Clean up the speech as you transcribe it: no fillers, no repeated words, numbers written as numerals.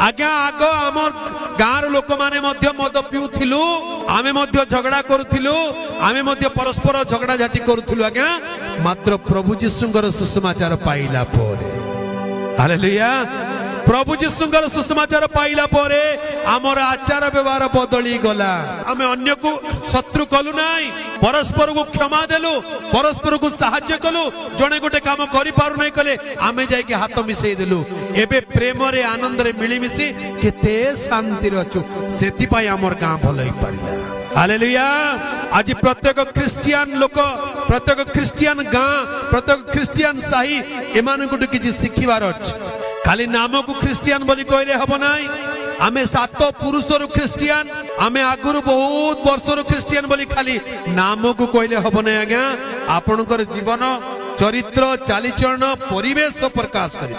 आज्ञा आग आम गाँव लोक माने मद पिउथिलु आमे झगड़ा करुथिलु आमे परस्पर झगड़ा झाटी करुथिलु आज्ञा मात्र प्रभु जीशुंकर सुसमाचार पाइला पोरे हालेलुया प्रभु जीशुंकर सुसमाचार पाइला पोरे आमर आचार व्यवहार बदली गला आमे अन्य को शत्रु कलु नाई परस्पर को क्षमा देलु परस्पर को सहाय्य कलु जणे गोटे काम करि पारु नै कले आमे जाय के हाथ मिसई देलु एबे प्रेम रे आनंद रे मिली मिसी केते शांति रचु सेति पई आमर गां भल होई पारिला हालेलुया आज प्रत्येक क्रिश्चियन लोक प्रत्येक क्रिश्चियन गां प्रत्येक क्रिश्चियन साही एमान को किछि सिखिबार अछि खाली नाम को क्रिश्चियन बोली कहले हबो नाई आमे 7 पुरुषर क्रिश्चियन आमे आगुरु बहुत वर्षर क्रिश्चियन बोली खाली नाम को कहले हबो नै आज्ञा आपनकर जीवन चरित्र चालीचरण परिवेश प्रकाश करि।